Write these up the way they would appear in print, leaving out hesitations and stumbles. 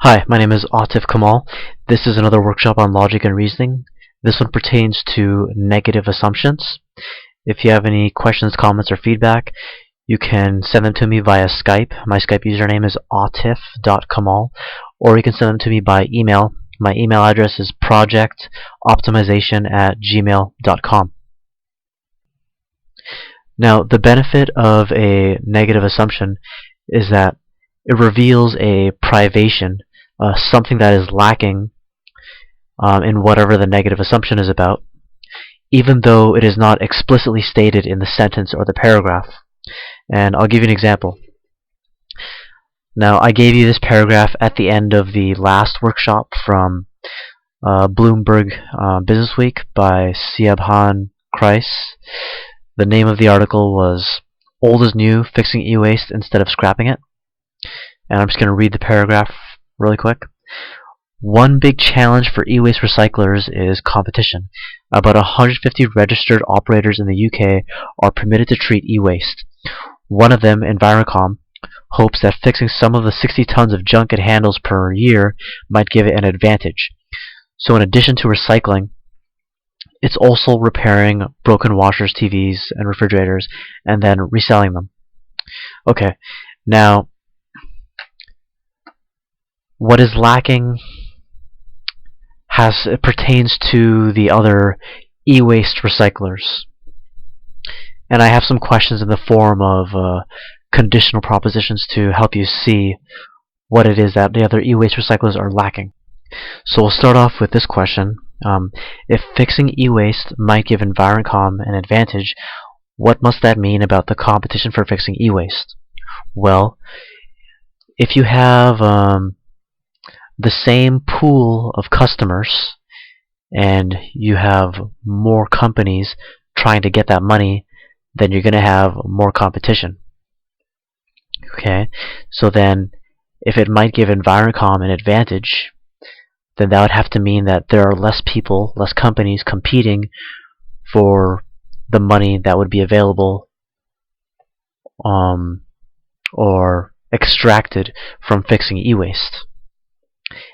Hi, my name is Autif Kamal. This is another workshop on logic and reasoning. This one pertains to negative assumptions. If you have any questions, comments, or feedback, you can send them to me via Skype. My Skype username is autif.kamal, or you can send them to me by email. My email address is projectoptimization@gmail.com. Now, the benefit of a negative assumption is that it reveals a privation, something that is lacking in whatever the negative assumption is about, even though it is not explicitly stated in the sentence or the paragraph. And I'll give you an example. Now, I gave you this paragraph at the end of the last workshop from Bloomberg Businessweek by Siabhan Kreis. The name of the article was Old is New, Fixing E-Waste Instead of Scrapping It. And I'm just going to read the paragraph really quick. One big challenge for e-waste recyclers is competition. About 150 registered operators in the UK are permitted to treat e-waste. One of them, Envirocom, hopes that fixing some of the 60 tons of junk it handles per year might give it an advantage. So in addition to recycling, it's also repairing broken washers, TVs, and refrigerators, and then reselling them. Okay, now what is lacking it pertains to the other e-waste recyclers. And I have some questions in the form of conditional propositions to help you see what it is that the other e-waste recyclers are lacking. So we'll start off with this question. If fixing e-waste might give Envirocom an advantage, what must that mean about the competition for fixing e-waste? Well, if you have the same pool of customers and you have more companies trying to get that money, then you're going to have more competition. Okay, so then if it might give Envirocom an advantage, then that would have to mean that there are less people, less companies competing for the money that would be available or extracted from fixing e-waste.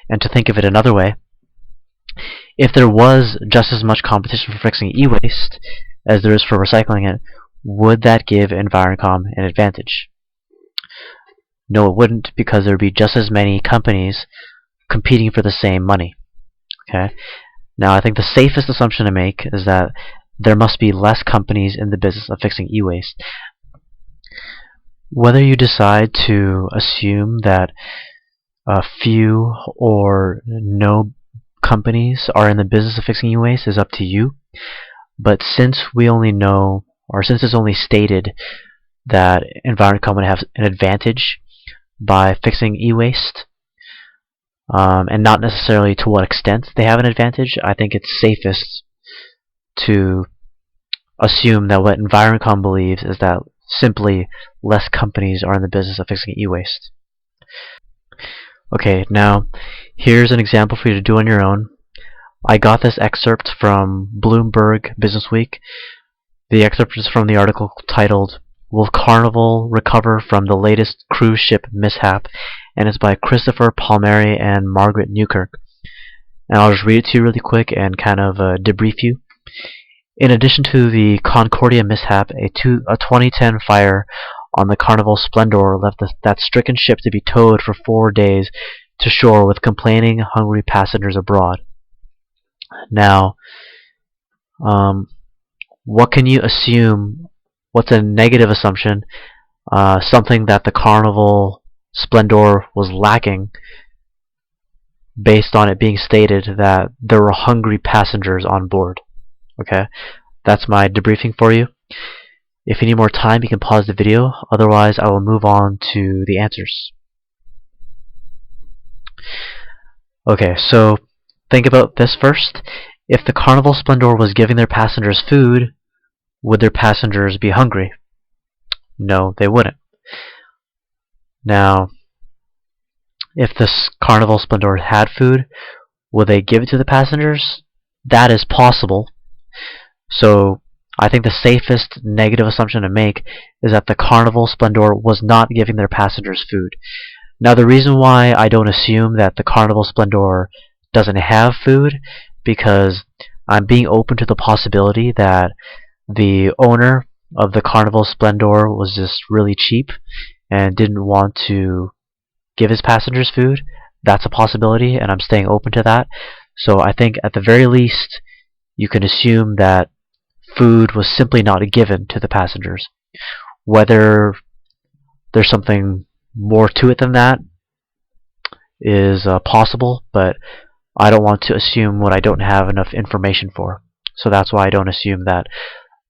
And to think of it another way, if there was just as much competition for fixing e-waste as there is for recycling it, would that give Envirocom an advantage? No, it wouldn't, because there would be just as many companies competing for the same money. Okay. Now, I think the safest assumption to make is that there must be less companies in the business of fixing e-waste. Whether you decide to assume that few or no companies are in the business of fixing e-waste is up to you. But since we only know, or since it's only stated that Envirocom would have an advantage by fixing e-waste, and not necessarily to what extent they have an advantage, I think it's safest to assume that what Envirocom believes is that simply less companies are in the business of fixing e-waste. Okay, now here's an example for you to do on your own. I got this excerpt from Bloomberg Businessweek. The excerpt is from the article titled Will Carnival Recover from the Latest Cruise Ship Mishap? And it's by Christopher Palmieri and Margaret Newkirk. And I'll just read it to you really quick and kind of debrief you. In addition to the Concordia mishap, a 2010 fire on the Carnival Splendor left that stricken ship to be towed for 4 days to shore with complaining, hungry passengers abroad. Now, what can you assume? What's a negative assumption? Something that the Carnival Splendor was lacking, based on it being stated that there were hungry passengers on board. Okay, that's my debriefing for you. If you need more time, you can pause the video. Otherwise, I will move on to the answers. Okay, so think about this first. If the Carnival Splendor was giving their passengers food, would their passengers be hungry? No, they wouldn't. Now, if this Carnival Splendor had food, would they give it to the passengers? That is possible. So I think the safest negative assumption to make is that the Carnival Splendor was not giving their passengers food. Now the reason why I don't assume that the Carnival Splendor doesn't have food, because I'm being open to the possibility that the owner of the Carnival Splendor was just really cheap and didn't want to give his passengers food. That's a possibility, and I'm staying open to that. So I think at the very least, you can assume that food was simply not given to the passengers. Whether there's something more to it than that is possible, but I don't want to assume what I don't have enough information for. So that's why I don't assume that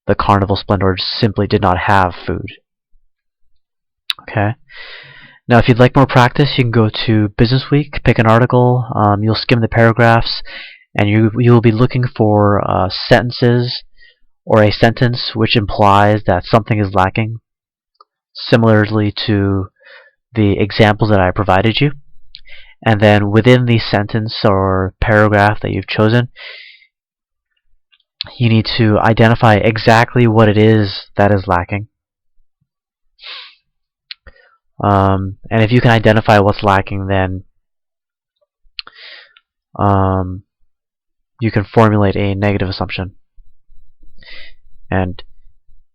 the Carnival Splendor simply did not have food. Okay. Now, if you'd like more practice, you can go to Business Week, pick an article, you'll skim the paragraphs, and you'll be looking for sentences or a sentence which implies that something is lacking, similarly to the examples that I provided you. And then within the sentence or paragraph that you've chosen, you need to identify exactly what it is that is lacking. And if you can identify what's lacking, then you can formulate a negative assumption. And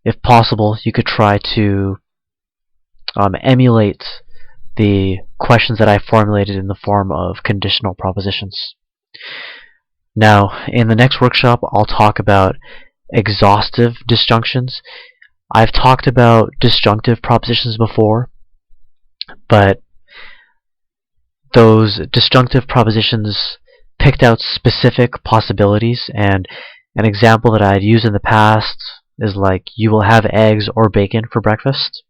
if possible, you could try to emulate the questions that I formulated in the form of conditional propositions. Now, in the next workshop, I'll talk about exhaustive disjunctions. I've talked about disjunctive propositions before, but those disjunctive propositions picked out specific possibilities, and an example that I'd used in the past is like, you will have eggs or bacon for breakfast.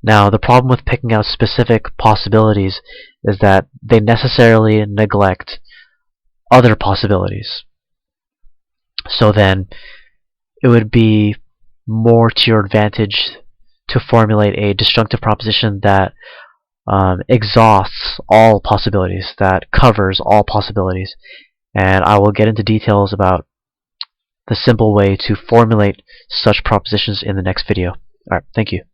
Now, the problem with picking out specific possibilities is that they necessarily neglect other possibilities. So then, it would be more to your advantage to formulate a disjunctive proposition that exhausts all possibilities, that covers all possibilities. And I will get into details about the simple way to formulate such propositions in the next video. Alright, thank you.